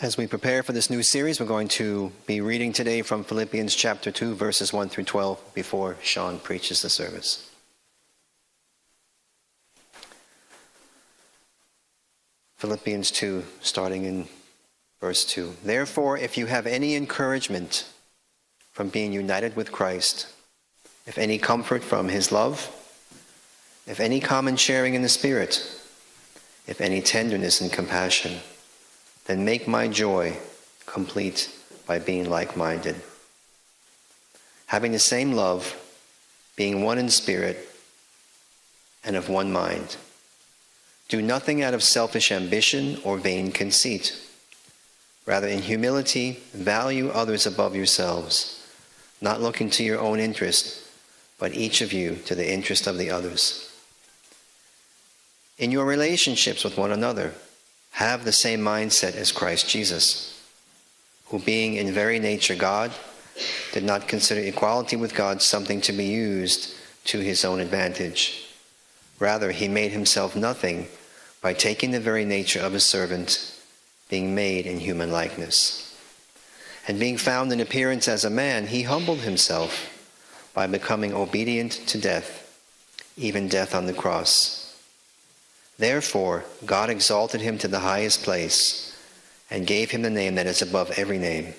As we prepare for this new series, we're going to be reading today from Philippians chapter 2, verses 1 through 12, before Sean preaches the service. Philippians 2, starting in verse 2. Therefore, if you have any encouragement from being united with Christ, if any comfort from his love, if any common sharing in the Spirit, if any tenderness and compassion, then make my joy complete by being like-minded, having the same love, being one in spirit and of one mind. Do nothing out of selfish ambition or vain conceit. Rather, in humility, value others above yourselves, not looking to your own interest, but each of you to the interest of the others. In your relationships with one another, have the same mindset as Christ Jesus, who being in very nature God, did not consider equality with God something to be used to his own advantage. Rather, he made himself nothing by taking the very nature of a servant, being made in human likeness. And being found in appearance as a man, he humbled himself by becoming obedient to death, even death on the cross. Therefore, God exalted him to the highest place and gave him the name that is above every name,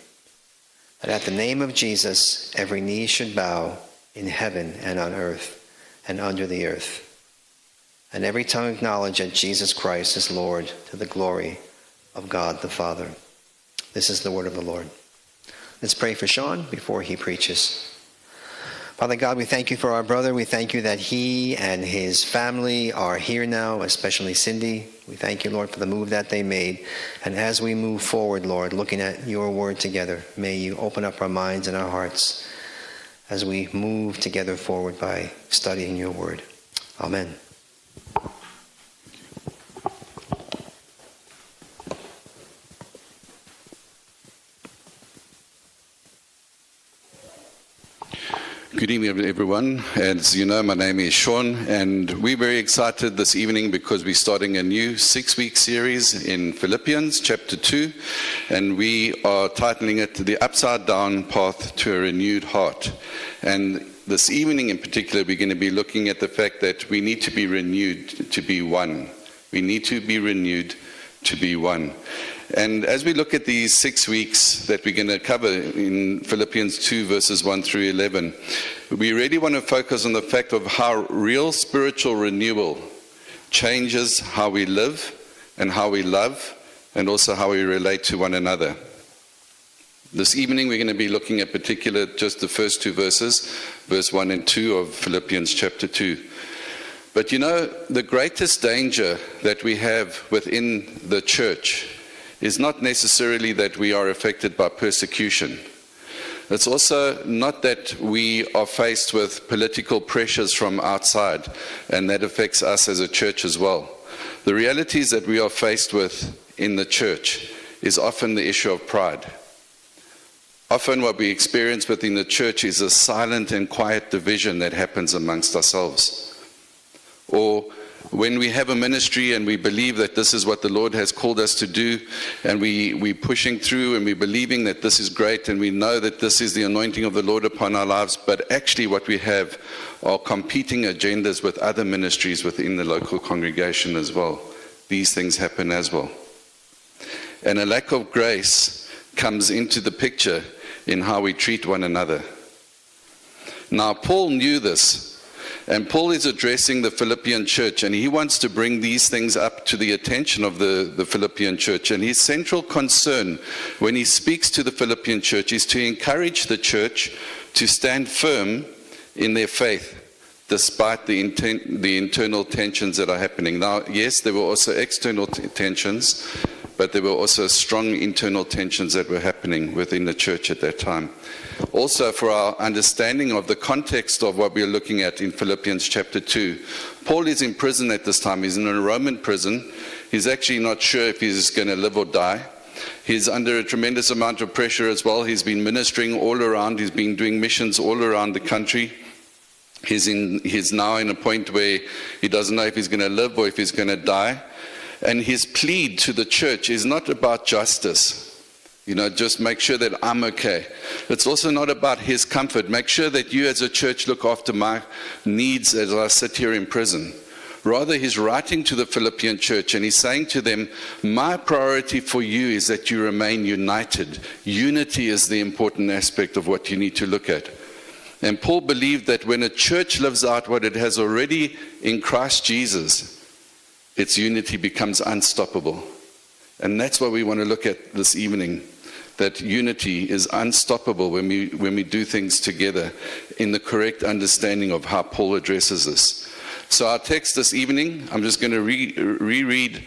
that at the name of Jesus every knee should bow in heaven and on earth and under the earth, and every tongue acknowledge that Jesus Christ is Lord, to the glory of God the Father. This is the word of the Lord. Let's pray for Sean before he preaches. Father God, we thank you for our brother. We thank you that he and his family are here now, especially Cindy. We thank you, Lord, for the move that they made. And as we move forward, Lord, looking at your word together, may you open up our minds and our hearts as we move together forward by studying your word. Amen. Good evening, everyone. As you know, my name is Sean, and we're very excited this evening because we're starting a new 6-week series in Philippians chapter 2, and we are titling it The Upside Down Path to a Renewed Heart. And this evening in particular, we're going to be looking at the fact that we need to be renewed to be one. We need to be renewed to be one. And as we look at these 6 weeks that we're going to cover in Philippians 2 verses 1 through 11, we really want to focus on the fact of how real spiritual renewal changes how we live and how we love and also how we relate to one another. This evening we're going to be looking at particular just the first 2 verses, verse 1 and 2 of Philippians chapter 2. But you know, the greatest danger that we have within the church is not necessarily that we are affected by persecution. It's also not that we are faced with political pressures from outside, and that affects us as a church as well. The realities that we are faced with in the church is often the issue of pride. Often what we experience within the church is a silent and quiet division that happens amongst ourselves. Or when we have a ministry and we believe that this is what the Lord has called us to do, and we're pushing through and we're believing that this is great and we know that this is the anointing of the Lord upon our lives, but actually what we have are competing agendas with other ministries within the local congregation as well. These things happen as well. And a lack of grace comes into the picture in how we treat one another. Now, Paul knew this. And Paul is addressing the Philippian church, and he wants to bring these things up to the attention of the Philippian church. And his central concern when he speaks to the Philippian church is to encourage the church to stand firm in their faith, despite the internal tensions that are happening. Now, yes, there were also external tensions, but there were also strong internal tensions that were happening within the church at that time. Also, for our understanding of the context of what we're looking at in Philippians chapter 2, Paul is in prison at this time. He's in a Roman prison. He's actually not sure if he's going to live or die. He's under a tremendous amount of pressure as well. He's been ministering all around. He's been doing missions all around the country. He's now in a point where he doesn't know if he's going to live or if he's going to die. And his plea to the church is not about justice. Just make sure that I'm okay. It's also not about his comfort. Make sure that you as a church look after my needs as I sit here in prison. Rather, he's writing to the Philippian church and he's saying to them, my priority for you is that you remain united. Unity is the important aspect of what you need to look at. And Paul believed that when a church lives out what it has already in Christ Jesus, its unity becomes unstoppable. And that's what we want to look at this evening, that unity is unstoppable when we do things together in the correct understanding of how Paul addresses this. So our text this evening, I'm just going to reread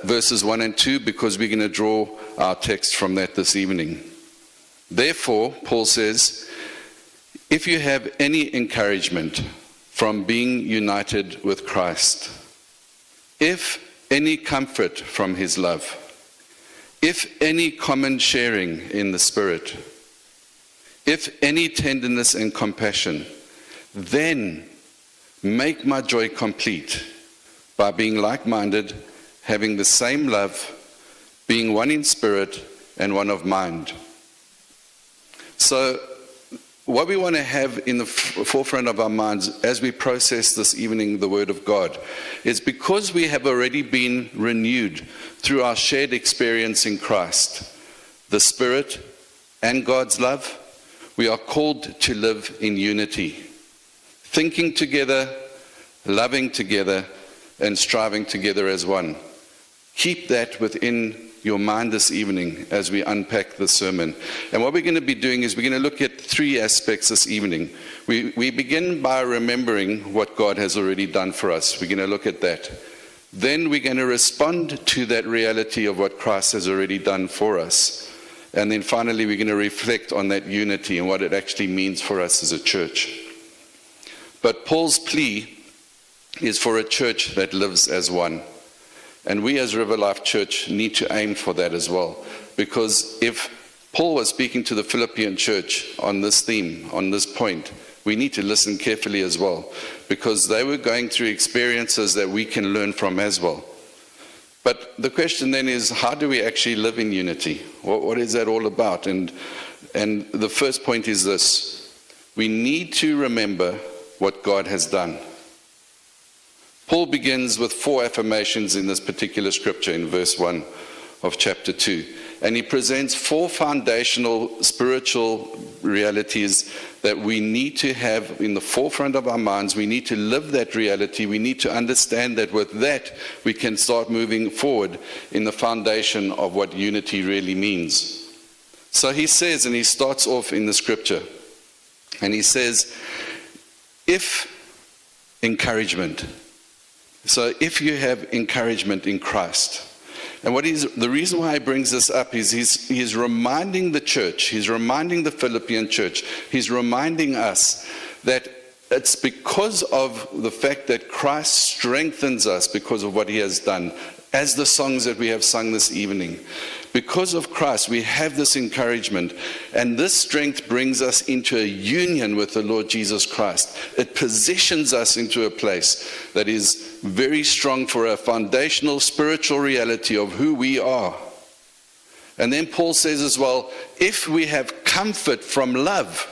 verses 1 and 2 because we're going to draw our text from that this evening. Therefore, Paul says, if you have any encouragement from being united with Christ, if any comfort from his love, if any common sharing in the Spirit, if any tenderness and compassion, then make my joy complete by being like-minded, having the same love, being one in spirit and one of mind. So what we want to have in the forefront of our minds as we process this evening the Word of God is because we have already been renewed through our shared experience in Christ, the Spirit and God's love, we are called to live in unity. Thinking together, loving together, and striving together as one. Keep that within your mind this evening as we unpack the sermon. And what we're going to be doing is we're going to look at three aspects this evening. We begin by remembering what God has already done for us. We're going to look at that. Then we're going to respond to that reality of what Christ has already done for us. And then finally we're going to reflect on that unity and what it actually means for us as a church. But Paul's plea is for a church that lives as one. And we as River Life Church need to aim for that as well. Because if Paul was speaking to the Philippian church on this theme, on this point, we need to listen carefully as well. Because they were going through experiences that we can learn from as well. But the question then is, how do we actually live in unity? What is that all about? And the first point is this. We need to remember what God has done. Paul begins with 4 affirmations in this particular scripture in verse 1 of chapter 2. And he presents 4 foundational spiritual realities that we need to have in the forefront of our minds. We need to live that reality. We need to understand that with that we can start moving forward in the foundation of what unity really means. So he says, and he starts off in the scripture, and he says, if encouragement. So if you have encouragement in Christ. And the reason why he brings this up is he's reminding the church, he's reminding the Philippian church, he's reminding us that it's because of the fact that Christ strengthens us because of what he has done. As the songs that we have sung this evening. Because of Christ, we have this encouragement, and this strength brings us into a union with the Lord Jesus Christ. It positions us into a place that is very strong for a foundational spiritual reality of who we are. And then Paul says as well, if we have comfort from love,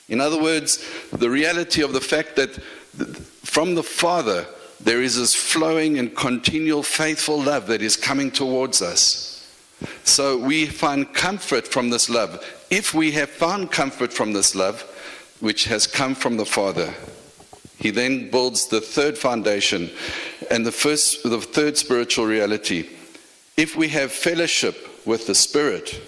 in other words, the reality of the fact that from the Father, there is this flowing and continual faithful love that is coming towards us. So we find comfort from this love. If we have found comfort from this love, which has come from the Father, he then builds the third foundation and the third spiritual reality. If we have fellowship with the Spirit,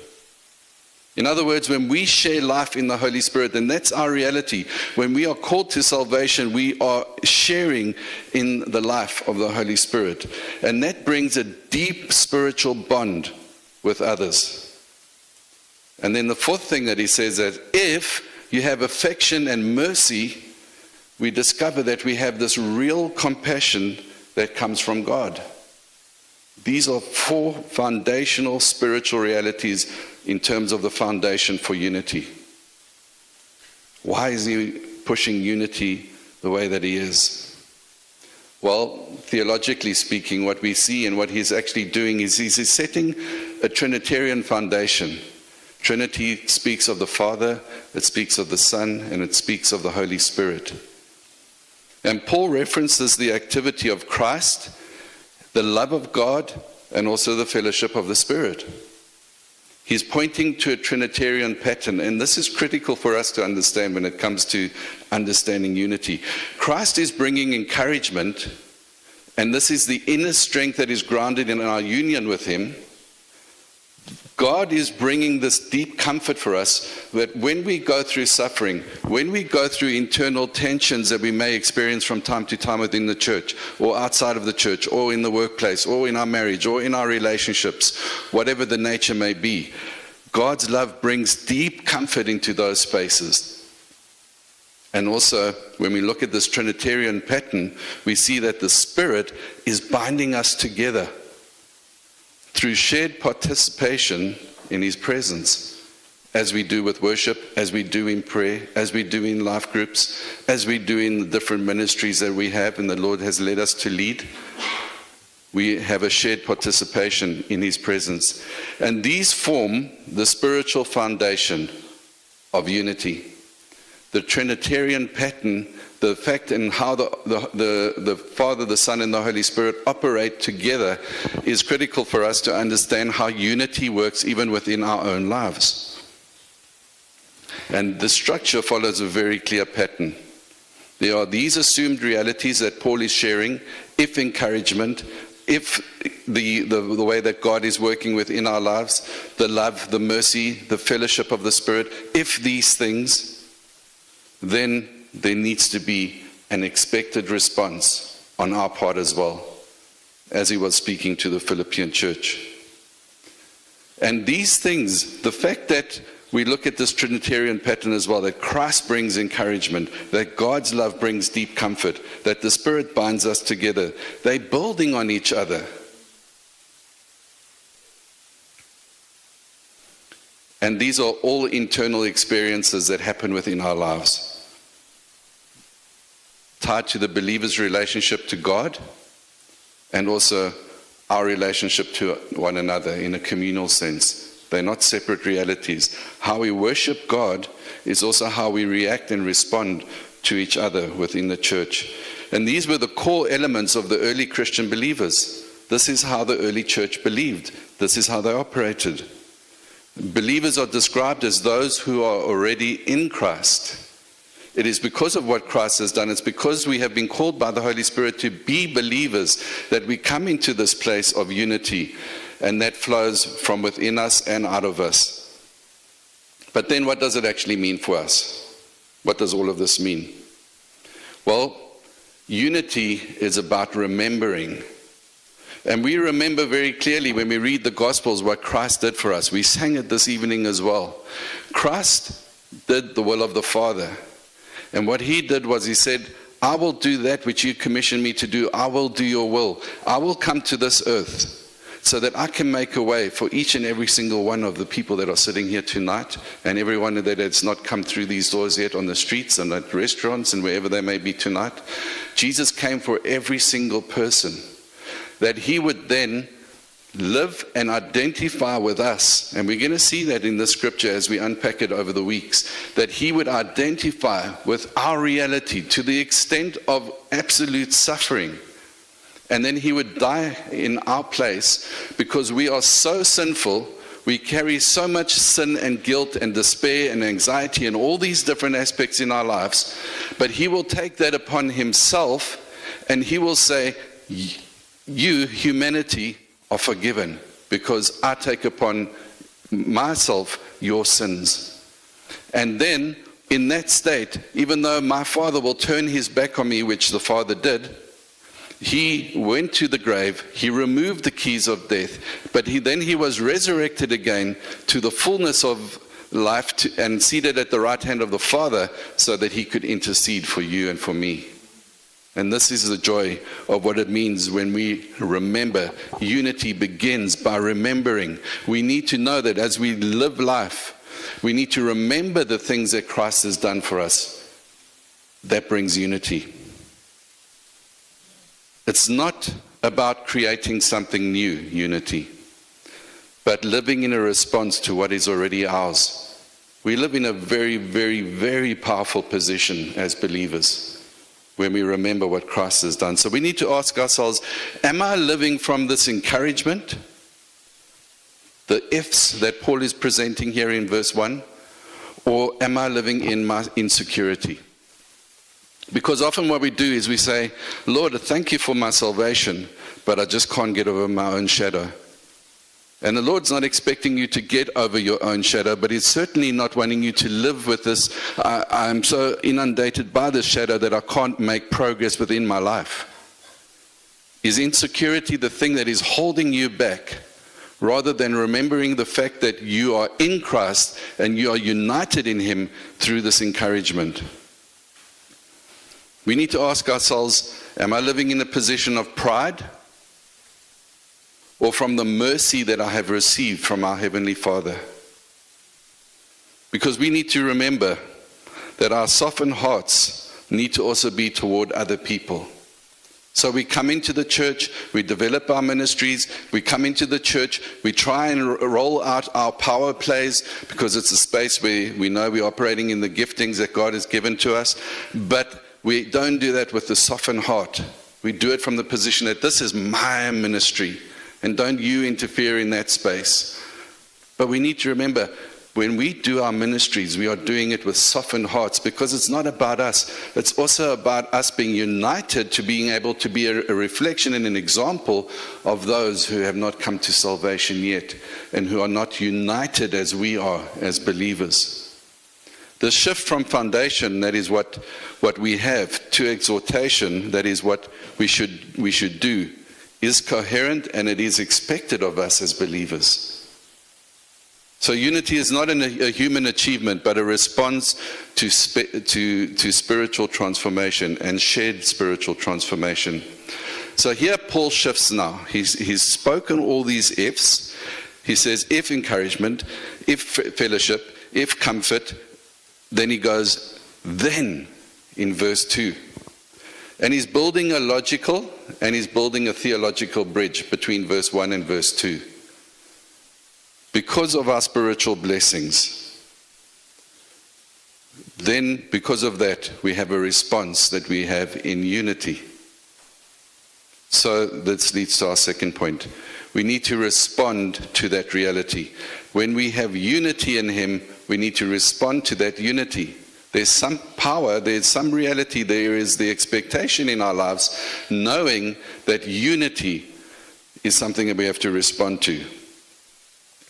in other words, when we share life in the Holy Spirit, and that's our reality. When we are called to salvation, we are sharing in the life of the Holy Spirit. And that brings a deep spiritual bond with others. And then the fourth thing that he says that if you have affection and mercy, we discover that we have this real compassion that comes from God. These are 4 foundational spiritual realities in terms of the foundation for unity. Why is he pushing unity the way that he is? Well, theologically speaking, what we see and what he's actually doing is he's setting a Trinitarian foundation. Trinity speaks of the Father, it speaks of the Son, and it speaks of the Holy Spirit. And Paul references the activity of Christ, the love of God, and also the fellowship of the Spirit. He's pointing to a Trinitarian pattern, and this is critical for us to understand when it comes to understanding unity. Christ is bringing encouragement, and this is the inner strength that is grounded in our union with Him. God is bringing this deep comfort for us that when we go through suffering, when we go through internal tensions that we may experience from time to time within the church or outside of the church or in the workplace or in our marriage or in our relationships, whatever the nature may be, God's love brings deep comfort into those spaces. And also, when we look at this Trinitarian pattern, we see that the Spirit is binding us together through shared participation in His presence, as we do with worship, as we do in prayer, as we do in life groups, as we do in the different ministries that we have and the Lord has led us to lead. We have a shared participation in His presence. And these form the spiritual foundation of unity. The Trinitarian pattern, the fact and how the Father, the Son, and the Holy Spirit operate together is critical for us to understand how unity works even within our own lives. And the structure follows a very clear pattern. There are these assumed realities that Paul is sharing, if encouragement, if the way that God is working within our lives, the love, the mercy, the fellowship of the Spirit, if these things, then there needs to be an expected response on our part as well, as he was speaking to the Philippian church. And these things, the fact that we look at this Trinitarian pattern as well, that Christ brings encouragement, that God's love brings deep comfort, that the Spirit binds us together, they're building on each other. And these are all internal experiences that happen within our lives, tied to the believer's relationship to God and also our relationship to one another in a communal sense. They're not separate realities. How we worship God is also how we react and respond to each other within the church. And these were the core elements of the early Christian believers. This is how the early church believed. This is how they operated. Believers are described as those who are already in Christ. It is because of what Christ has done. It's because we have been called by the Holy Spirit to be believers that we come into this place of unity, and that flows from within us and out of us. But then what does it actually mean for us? What does all of this mean? Well, unity is about remembering. And we remember very clearly when we read the Gospels what Christ did for us. We sang it this evening as well. Christ did the will of the Father. And what He did was He said, I will do that which you commissioned me to do. I will do your will. I will come to this earth so that I can make a way for each and every single one of the people that are sitting here tonight, and everyone that has not come through these doors yet on the streets and at restaurants and wherever they may be tonight. Jesus came for every single person, that He would then live and identify with us. And we're going to see that in the scripture as we unpack it over the weeks, that He would identify with our reality to the extent of absolute suffering. And then He would die in our place because we are so sinful. We carry so much sin and guilt and despair and anxiety and all these different aspects in our lives. But He will take that upon Himself, and He will say, you, humanity, are forgiven because I take upon myself your sins. And then in that state, even though my Father will turn His back on me, which the Father did, He went to the grave, He removed the keys of death, but He was resurrected again to the fullness of life and seated at the right hand of the Father so that He could intercede for you and for me. And this is the joy of what it means when we remember. Unity begins by remembering. We need to know that as we live life, we need to remember the things that Christ has done for us. That brings unity. It's not about creating something new, unity, but living in a response to what is already ours. We live in a very, very, very powerful position as believers when we remember what Christ has done. So we need to ask ourselves, am I living from this encouragement? The ifs that Paul is presenting here in verse 1, or am I living in my insecurity? Because often what we do is we say, Lord, thank you for my salvation, but I just can't get over my own shadow. And the Lord's not expecting you to get over your own shadow, but He's certainly not wanting you to live with this. I'm so inundated by this shadow that I can't make progress within my life. Is insecurity the thing that is holding you back, rather than remembering the fact that you are in Christ and you are united in Him through this encouragement? We need to ask ourselves, am I living in a position of pride, or from the mercy that I have received from our Heavenly Father? Because we need to remember that our softened hearts need to also be toward other people. So we come into the church, we develop our ministries, we come into the church, we try and roll out our power plays, because it's a space where we know we're operating in the giftings that God has given to us, but we don't do that with a softened heart. We do it from the position that this is my ministry, and don't you interfere in that space. But we need to remember, when we do our ministries, we are doing it with softened hearts, because it's not about us. It's also about us being united to being able to be a reflection and an example of those who have not come to salvation yet and who are not united as we are as believers. The shift from foundation, that is what we have, to exhortation, that is what we should do, is coherent, and it is expected of us as believers. So unity is not a human achievement, but a response to spiritual transformation and shared spiritual transformation. So here Paul shifts now. He's spoken all these ifs. He says, if encouragement, if fellowship, if comfort. Then he goes, then, in verse 2. And he's building a logical and he's building a theological bridge between verse 1 and verse 2. Because of our spiritual blessings, then because of that, we have a response that we have in unity. So this leads to our second point. We need to respond to that reality. When we have unity in Him, we need to respond to that unity. There's some power, there's some reality, there is the expectation in our lives, knowing that unity is something that we have to respond to.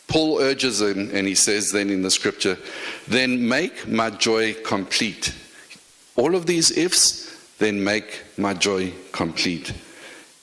Paul urges him, and he says then in the scripture, then make my joy complete. All of these ifs, then make my joy complete.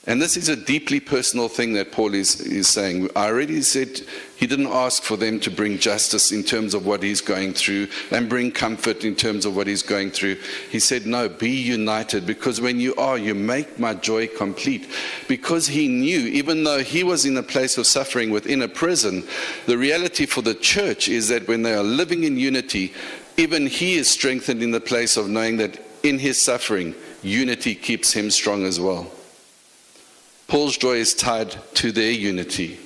And this is a deeply personal thing that Paul is saying. I already said he didn't ask for them to bring justice in terms of what he's going through and bring comfort in terms of what he's going through. He said, no, be united, because when you are, you make my joy complete. Because he knew, even though he was in a place of suffering within a prison, the reality for the church is that when they are living in unity, even he is strengthened in the place of knowing that in his suffering, unity keeps him strong as well. Paul's joy is tied to their unity.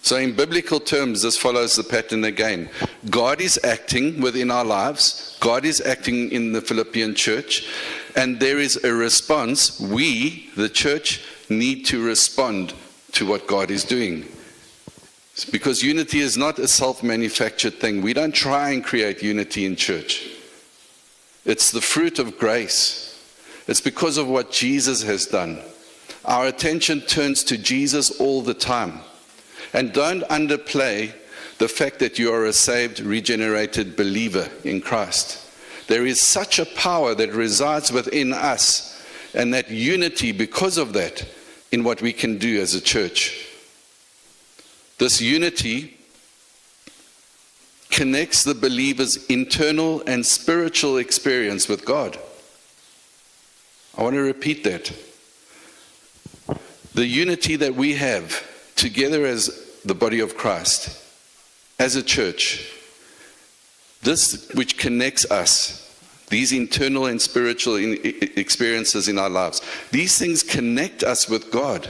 So in biblical terms, this follows the pattern again. God is acting within our lives. God is acting in the Philippian church. And there is a response. We, the church, need to respond to what God is doing. Because unity is not a self-manufactured thing. We don't try and create unity in church. It's the fruit of grace. It's because of what Jesus has done. Our attention turns to Jesus all the time. And don't underplay the fact that you are a saved, regenerated believer in Christ. There is such a power that resides within us, and that unity because of that in what we can do as a church. This unity connects the believer's internal and spiritual experience with God. I want to repeat that. The unity that we have together as the body of Christ, as a church, this which connects us these internal and spiritual experiences in our lives, these things connect us with God.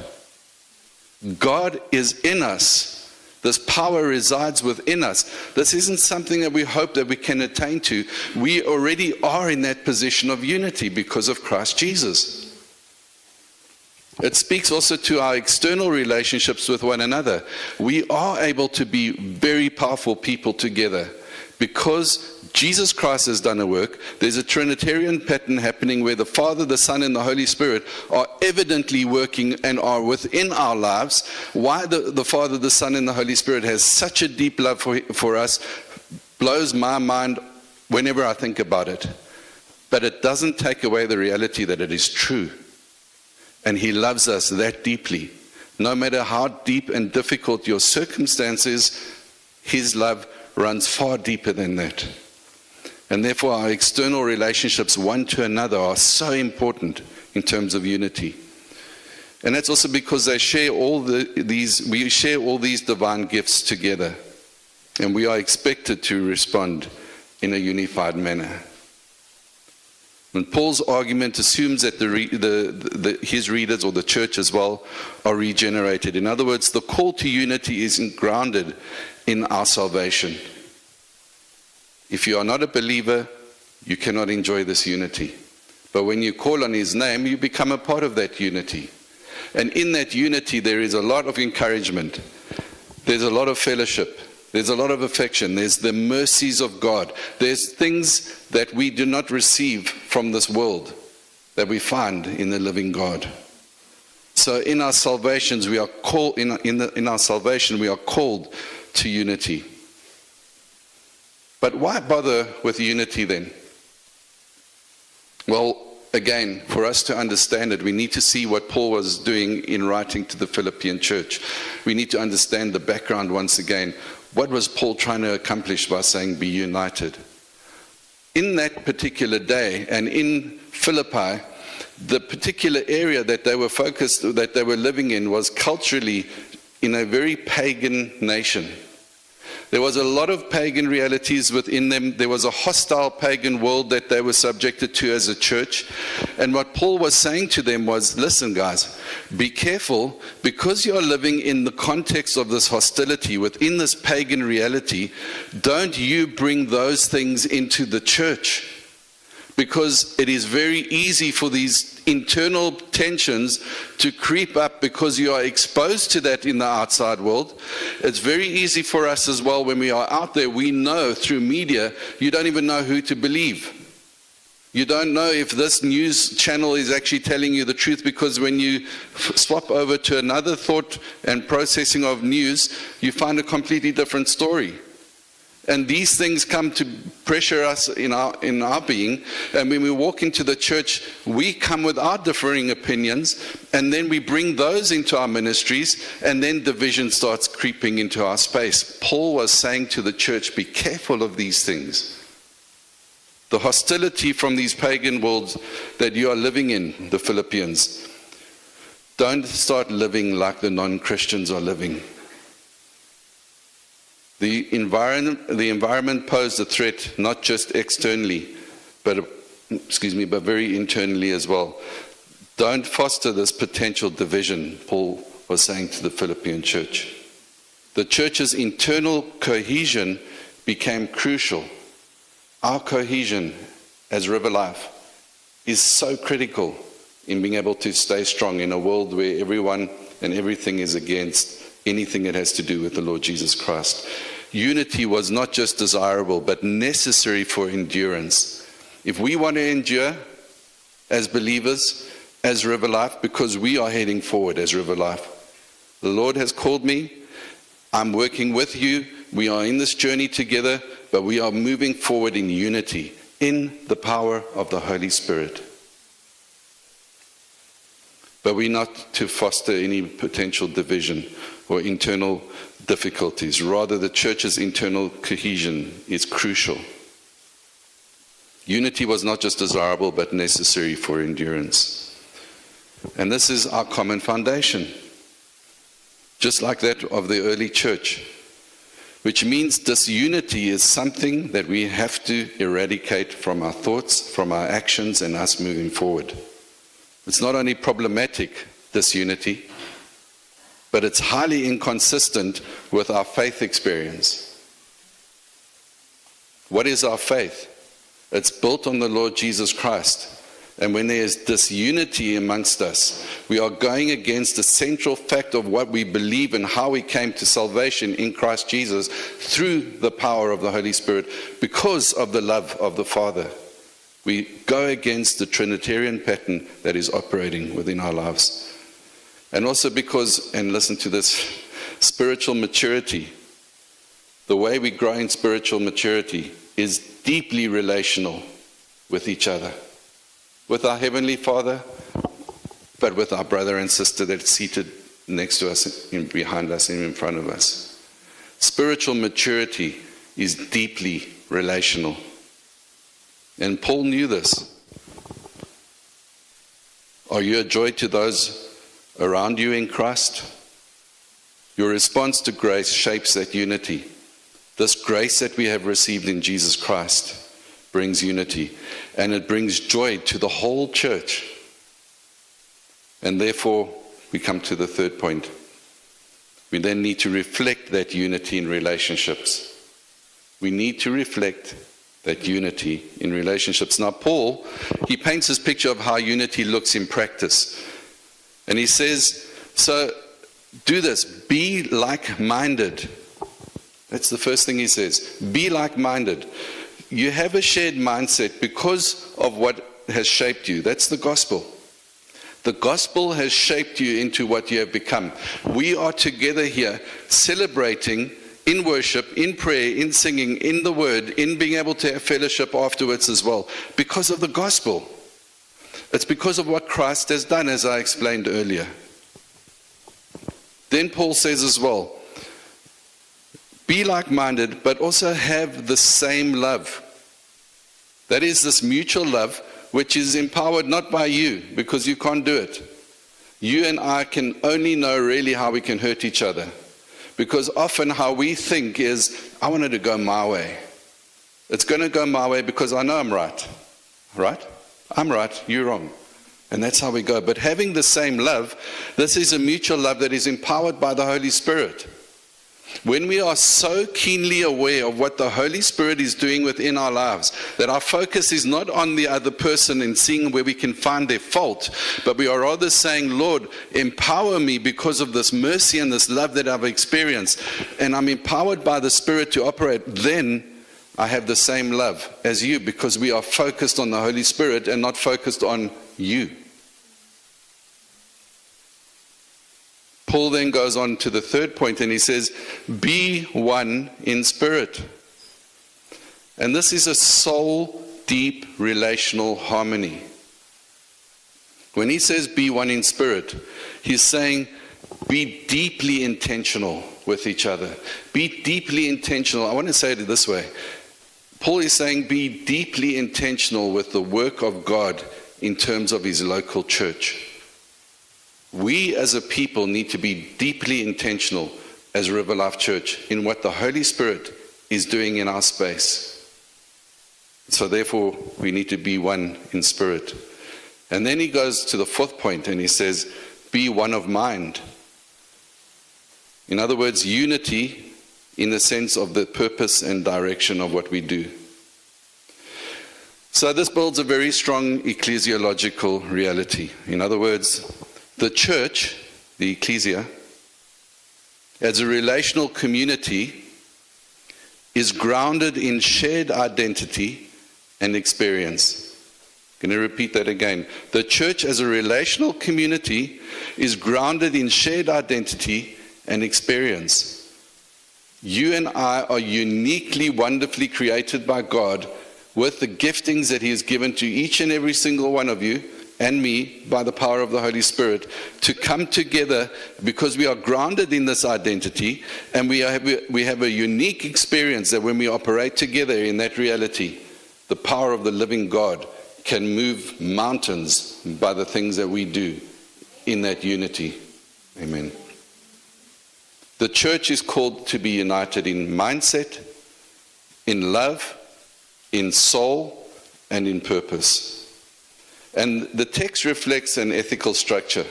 God is in us. This power resides within us. This isn't something that we hope that we can attain to. We already are in that position of unity because of Christ Jesus. It speaks also to our external relationships with one another. We are able to be very powerful people together because Jesus Christ has done a work. There's a Trinitarian pattern happening where the Father, the Son, and the Holy Spirit are evidently working and are within our lives. Why the Father, the Son, and the Holy Spirit has such a deep love for us blows my mind whenever I think about it. But it doesn't take away the reality that it is true. And He loves us that deeply. No matter how deep and difficult your circumstances, His love runs far deeper than that. And therefore our external relationships one to another are so important in terms of unity. And that's also because they share we share all these divine gifts together. And we are expected to respond in a unified manner. And Paul's argument assumes that his readers, or the church as well, are regenerated. In other words, the call to unity is grounded in our salvation. If you are not a believer, you cannot enjoy this unity. But when you call on His name, you become a part of that unity. And in that unity, there is a lot of encouragement. There's a lot of fellowship. There's a lot of affection. There's the mercies of God. There's things that we do not receive from this world that we find in the living God. So in our salvations, we are called in our salvation, we are called to unity. But why bother with unity then? Well, again, for us to understand it, we need to see what Paul was doing in writing to the Philippian church. We need to understand the background once again. What was Paul trying to accomplish by saying be united? In that particular day and in Philippi, the particular area that they were living in was culturally in a very pagan nation. There was a lot of pagan realities within them. There was a hostile pagan world that they were subjected to as a church. And what Paul was saying to them was, listen guys, be careful, because you're living in the context of this hostility within this pagan reality, don't you bring those things into the church. Because it is very easy for these internal tensions to creep up because you are exposed to that in the outside world. It's very easy for us as well when we are out there. We know through media, you don't even know who to believe. You don't know if this news channel is actually telling you the truth, because when you swap over to another thought and processing of news, you find a completely different story. And these things come to pressure us in our being. And when we walk into the church, we come with our differing opinions, and then we bring those into our ministries, and then division starts creeping into our space. Paul was saying to the church, be careful of these things. The hostility from these pagan worlds that you are living in, the Philippians. Don't start living like the non-Christians are living. The environment posed a threat not just externally, but very internally as well. Don't foster this potential division, Paul was saying to the Philippian church. The church's internal cohesion became crucial. Our cohesion as River Life is so critical in being able to stay strong in a world where everyone and everything is against anything that has to do with the Lord Jesus Christ. Unity was not just desirable, but necessary for endurance. If we want to endure as believers, as River Life, because we are heading forward as River Life. The Lord has called me. I'm working with you. We are in this journey together, but we are moving forward in unity, in the power of the Holy Spirit. But we're not to foster any potential division or internal difficulties. Rather, the church's internal cohesion is crucial. Unity was not just desirable, but necessary for endurance. And this is our common foundation. Just like that of the early church. which means disunity is something that we have to eradicate from our thoughts, from our actions, and us moving forward. It's not only problematic, disunity, but it's highly inconsistent with our faith experience. What is our faith? It's built on the Lord Jesus Christ. And when there is disunity amongst us, we are going against the central fact of what we believe and how we came to salvation in Christ Jesus through the power of the Holy Spirit because of the love of the Father. We go against the Trinitarian pattern that is operating within our lives. And also because, and listen to this, spiritual maturity. The way we grow in spiritual maturity is deeply relational with each other. With our Heavenly Father, but with our brother and sister that's seated next to us, behind us, and in front of us. Spiritual maturity is deeply relational. And Paul knew this. Are you a joy to those around you in Christ? Your response to grace shapes that unity. This grace that we have received in Jesus Christ brings unity, and it brings joy to the whole church. And therefore, we come to the third point. We then need to reflect that unity in relationships. We need to reflect that unity in relationships. Now, Paul, he paints this picture of how unity looks in practice. And he says, so do this, be like-minded. That's the first thing he says. Be like-minded. You have a shared mindset because of what has shaped you. That's the gospel. The gospel has shaped you into what you have become. We are together here celebrating in worship, in prayer, in singing, in the word, in being able to have fellowship afterwards as well, because of the gospel. It's because of what Christ has done, as I explained earlier. Then Paul says as well, be like-minded, but also have the same love. That is this mutual love, which is empowered not by you, because you can't do it. You and I can only know really how we can hurt each other. Because often how we think is, I want it to go my way. It's going to go my way because I know I'm right. Right? I'm right, you're wrong. And that's how we go. But having the same love, this is a mutual love that is empowered by the Holy Spirit. When we are so keenly aware of what the Holy Spirit is doing within our lives, that our focus is not on the other person and seeing where we can find their fault, but we are rather saying, Lord, empower me because of this mercy and this love that I've experienced, and I'm empowered by the Spirit to operate, then I have the same love as you, because we are focused on the Holy Spirit and not focused on you. Paul then goes on to the third point and he says, be one in spirit. And this is a soul deep relational harmony. When he says be one in spirit, he's saying be deeply intentional with each other. Be deeply intentional. I want to say it this way. Paul is saying be deeply intentional with the work of God in terms of his local church. We as a people need to be deeply intentional as River Life Church in what the Holy Spirit is doing in our space. So therefore, we need to be one in spirit. And then he goes to the fourth point and he says, be one of mind. In other words, unity in the sense of the purpose and direction of what we do. So this builds a very strong ecclesiological reality. In other words, the church, the ecclesia, as a relational community, is grounded in shared identity and experience. I'm going to repeat that again. The church as a relational community is grounded in shared identity and experience. You and I are uniquely, wonderfully created by God with the giftings that He has given to each and every single one of you and me by the power of the Holy Spirit to come together because we are grounded in this identity, and we have a unique experience that when we operate together in that reality, the power of the living God can move mountains by the things that we do in that unity. Amen. The church is called to be united in mindset, in love, in soul, and in purpose. And the text reflects an ethical structure.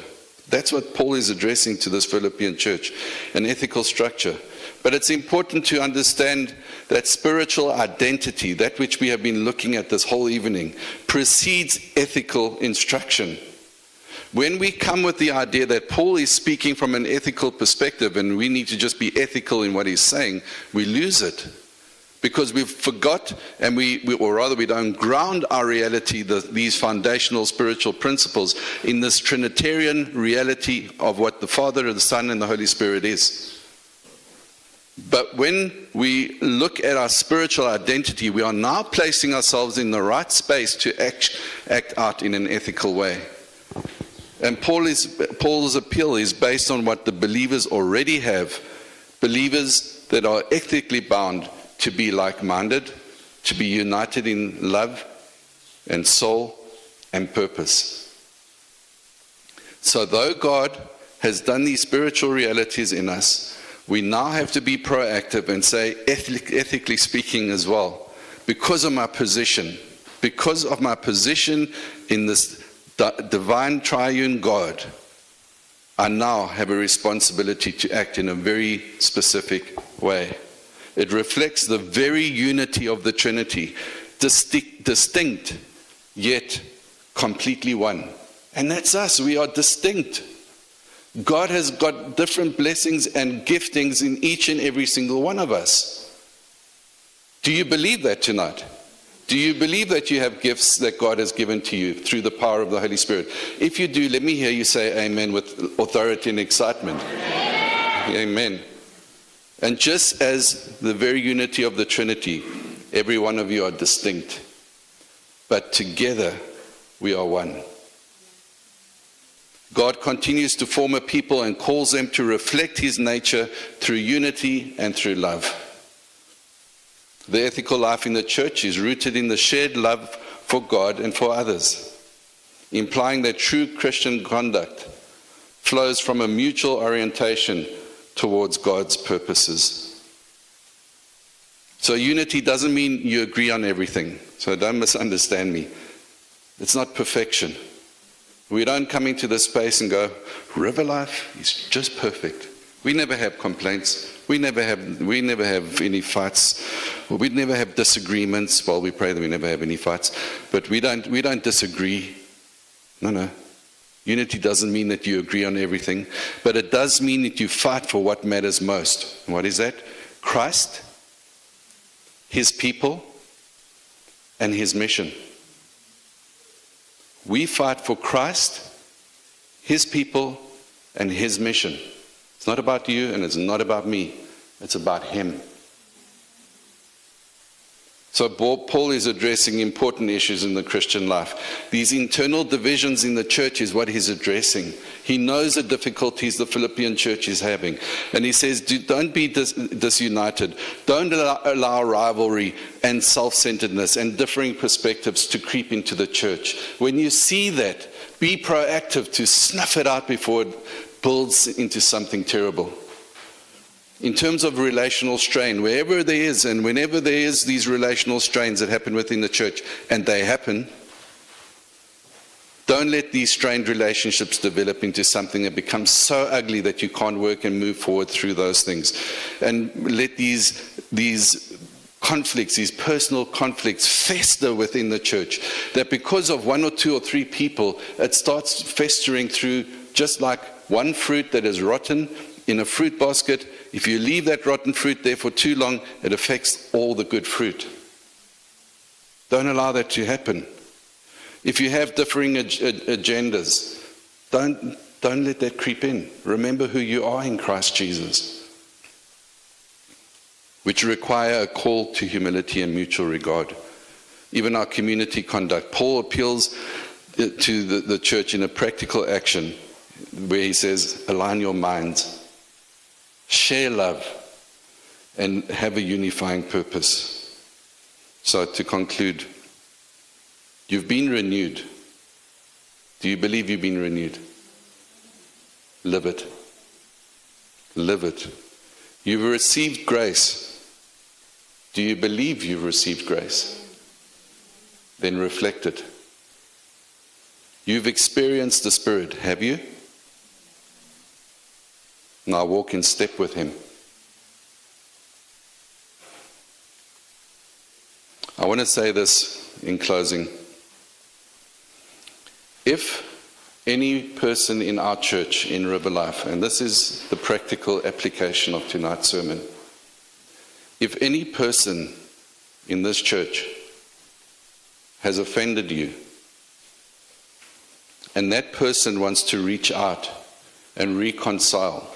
That's what Paul is addressing to this Philippian church, an ethical structure. But it's important to understand that spiritual identity, that which we have been looking at this whole evening, precedes ethical instruction. When we come with the idea that Paul is speaking from an ethical perspective and we need to just be ethical in what he's saying, we lose it. Because we've forgot, and or rather we don't ground our reality, these foundational spiritual principles, in this Trinitarian reality of what the Father, the Son, and the Holy Spirit is. But when we look at our spiritual identity, we are now placing ourselves in the right space to act out in an ethical way. And Paul's appeal is based on what the believers already have, believers that are ethically bound to be like-minded, to be united in love and soul and purpose. So though God has done these spiritual realities in us, we now have to be proactive and say, ethically speaking as well, because of my position in this divine triune God, I now have a responsibility to act in a very specific way. It reflects the very unity of the Trinity, distinct, yet completely one. And that's us. We are distinct. God has got different blessings and giftings in each and every single one of us. Do you believe that tonight? Do you believe that you have gifts that God has given to you through the power of the Holy Spirit? If you do, let me hear you say amen with authority and excitement. Amen. And just as the very unity of the Trinity, every one of you are distinct, but together we are one. God continues to form a people and calls them to reflect his nature through unity and through love. The ethical life in the church is rooted in the shared love for God and for others, implying that true Christian conduct flows from a mutual orientation towards God's purposes. So unity doesn't mean you agree on everything. So don't misunderstand me. It's not perfection. We don't come into this space and go, River Life is just perfect. We never have complaints. We never have any fights. We never have disagreements. Well, we pray that we never have any fights. But we don't disagree. No. Unity doesn't mean that you agree on everything, but it does mean that you fight for what matters most. And what is that? Christ, his people, and his mission. We fight for Christ, his people, and his mission. It's not about you and it's not about me. It's about him. So Paul is addressing important issues in the Christian life. These internal divisions in the church is what he's addressing. He knows the difficulties the Philippian church is having. And he says, don't be disunited. Don't allow rivalry and self-centeredness and differing perspectives to creep into the church. When you see that, be proactive to snuff it out before it builds into something terrible. In terms of relational strain, wherever there is and whenever there is these relational strains that happen within the church, and they happen, don't let these strained relationships develop into something that becomes so ugly that you can't work and move forward through those things. And let these conflicts, these personal conflicts, fester within the church. That because of one or two or three people, it starts festering through, just like one fruit that is rotten in a fruit basket. If you leave that rotten fruit there for too long, it affects all the good fruit. Don't allow that to happen. If you have differing agendas, don't let that creep in. Remember who you are in Christ Jesus, which require a call to humility and mutual regard. Even our community conduct. Paul appeals to the church in a practical action where he says, align your minds. Share love and have a unifying purpose. So to conclude, you've been renewed. Do you believe you've been renewed? Live it. Live it. You've received grace. Do you believe you've received grace? Then reflect it. You've experienced the Spirit, have you? Now walk in step with Him. I want to say this in closing. If any person in our church, in River Life, and this is the practical application of tonight's sermon, if any person in this church has offended you, and that person wants to reach out and reconcile,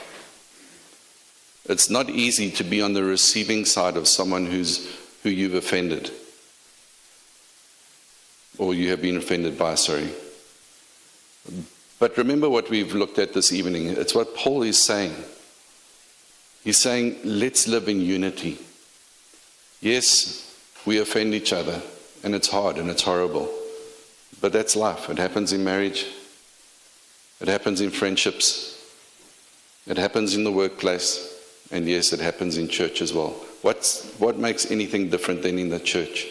it's not easy to be on the receiving side of someone who you've offended, or you have been offended by, sorry. But remember what we've looked at this evening. It's what Paul is saying. He's saying, let's live in unity. Yes, we offend each other, and it's hard and it's horrible. But that's life. It happens in marriage. It happens in friendships. It happens in the workplace. And yes, it happens in church as well. What makes anything different than in the church?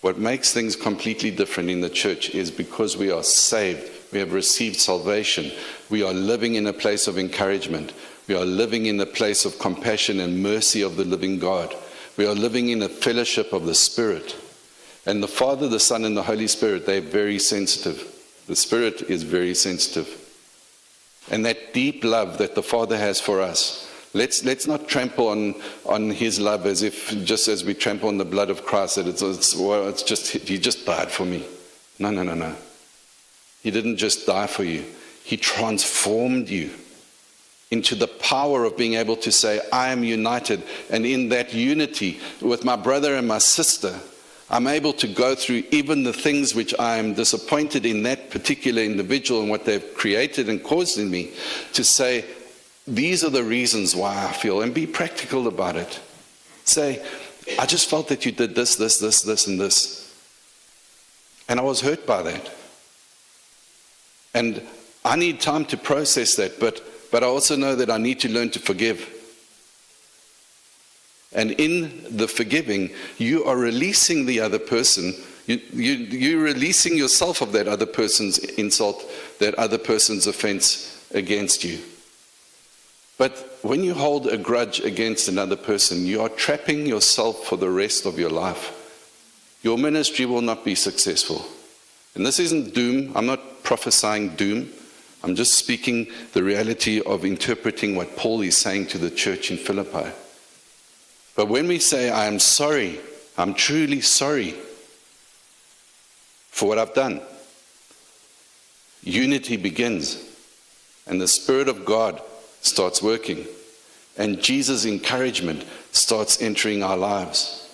What makes things completely different in the church is because we are saved. We have received salvation. We are living in a place of encouragement. We are living in a place of compassion and mercy of the living God. We are living in a fellowship of the Spirit. And the Father, the Son, and the Holy Spirit, they're very sensitive. The Spirit is very sensitive. And that deep love that the Father has for us, let's not trample on His love as if, just as we trample on the blood of Christ, that it's just He just died for me. No. He didn't just die for you. He transformed you into the power of being able to say, I am united. And in that unity with my brother and my sister, I'm able to go through even the things which I am disappointed in that particular individual and what they've created and caused in me, to say, these are the reasons why I feel, and be practical about it. Say, I just felt that you did this, and this. And I was hurt by that. And I need time to process that, but I also know that I need to learn to forgive. And in the forgiving, you are releasing the other person. You're releasing yourself of that other person's insult, that other person's offense against you. But when you hold a grudge against another person, you are trapping yourself for the rest of your life. Your ministry will not be successful. And this isn't doom. I'm not prophesying doom. I'm just speaking the reality of interpreting what Paul is saying to the church in Philippi. But when we say, I am sorry, I'm truly sorry for what I've done, unity begins. And the Spirit of God starts working. And Jesus' encouragement starts entering our lives.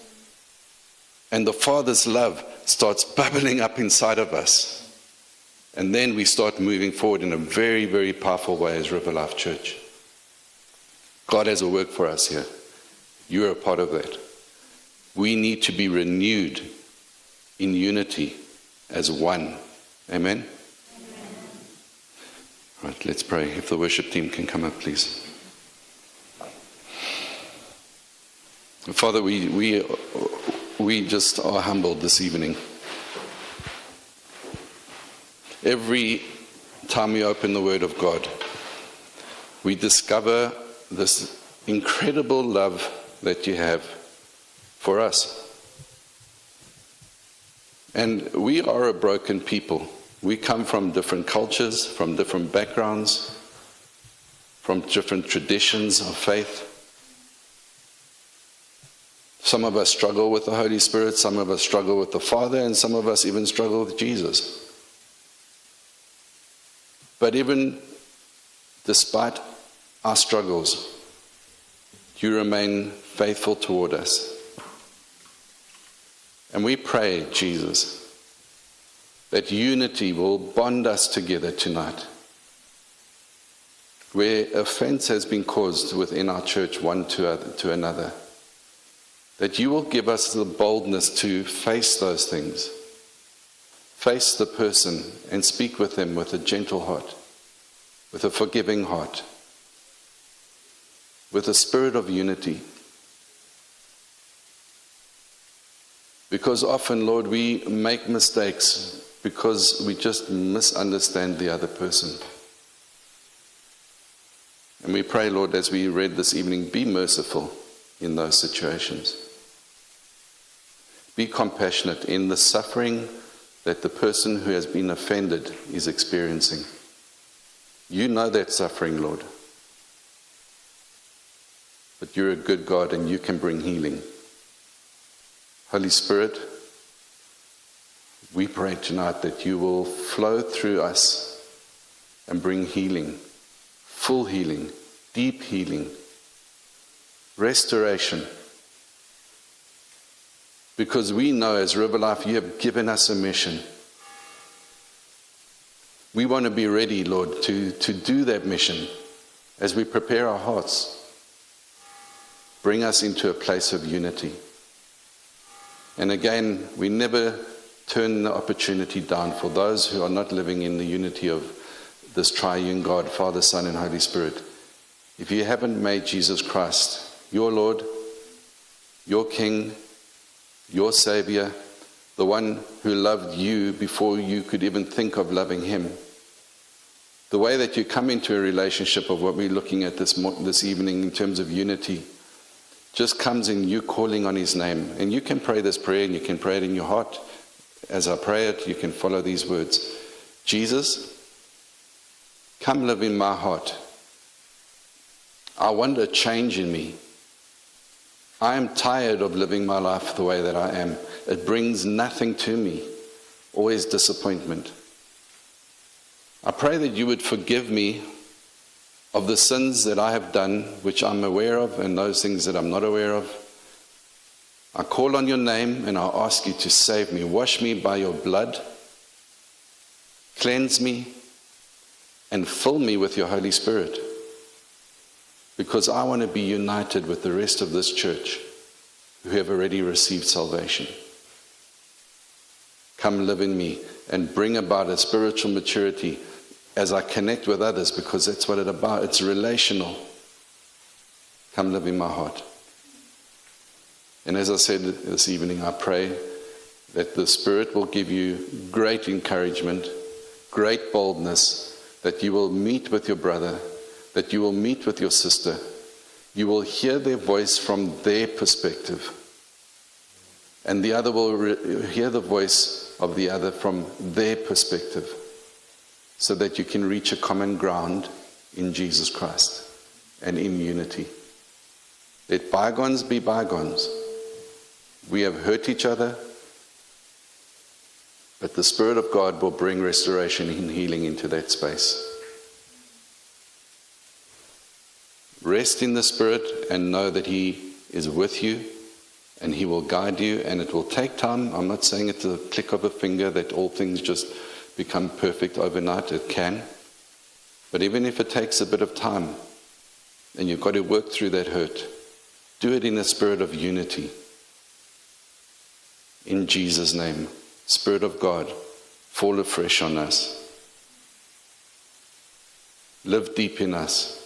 And the Father's love starts bubbling up inside of us. And then we start moving forward in a very, very powerful way as River Life Church. God has a work for us here. You're a part of that. We need to be renewed in unity as one. Amen? All right, let's pray. If the worship team can come up, please. Father, we just are humbled this evening. Every time we open the Word of God, we discover this incredible love that you have for us. And we are a broken people. We come from different cultures, from different backgrounds, from different traditions of faith. Some of us struggle with the Holy Spirit, some of us struggle with the Father, and some of us even struggle with Jesus. But even despite our struggles, you remain faithful toward us. And we pray, Jesus, that unity will bond us together tonight. Where offense has been caused within our church one to another, that you will give us the boldness to face those things. Face the person and speak with them with a gentle heart, with a forgiving heart. with a spirit of unity. Because often, Lord, we make mistakes because we just misunderstand the other person. And we pray, Lord, as we read this evening, be merciful in those situations. Be compassionate in the suffering that the person who has been offended is experiencing. You know that suffering, Lord. But you're a good God and you can bring healing. Holy Spirit, we pray tonight that you will flow through us and bring healing, full healing, deep healing, restoration. Because we know as River Life, you have given us a mission. We want to be ready, Lord, to do that mission as we prepare our hearts. Bring us into a place of unity. And again, we never turn the opportunity down for those who are not living in the unity of this triune God, Father, Son, and Holy Spirit. If you haven't made Jesus Christ your Lord, your King, your Savior, the one who loved you before you could even think of loving him, the way that you come into a relationship of what we're looking at this evening in terms of unity just comes in you calling on his name. And you can pray this prayer and you can pray it in your heart. As I pray it, you can follow these words. Jesus, come live in my heart. I want a change in me. I am tired of living my life the way that I am. It brings nothing to me, always disappointment. I pray that you would forgive me of the sins that I have done, which I'm aware of, and those things that I'm not aware of. I call on your name and I ask you to save me. Wash me by your blood. Cleanse me and fill me with your Holy Spirit. Because I want to be united with the rest of this church who have already received salvation. Come live in me and bring about a spiritual maturity as I connect with others, because that's what it's about. It's relational. Come live in my heart. And as I said this evening, I pray that the Spirit will give you great encouragement, great boldness, that you will meet with your brother, that you will meet with your sister. You will hear their voice from their perspective. And the other will hear the voice of the other from their perspective, so that you can reach a common ground in Jesus Christ and in unity. Let bygones be bygones. We have hurt each other, but the Spirit of God will bring restoration and healing into that space. Rest in the Spirit and know that He is with you and He will guide you, and it will take time. I'm not saying it's a click of a finger that all things just become perfect overnight. It can. But even if it takes a bit of time and you've got to work through that hurt, do it in a spirit of unity. In Jesus' name, Spirit of God, fall afresh on us. Live deep in us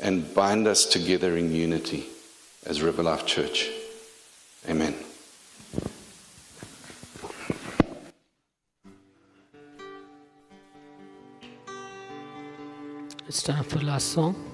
and bind us together in unity as River Life Church. Amen. It's time for last song.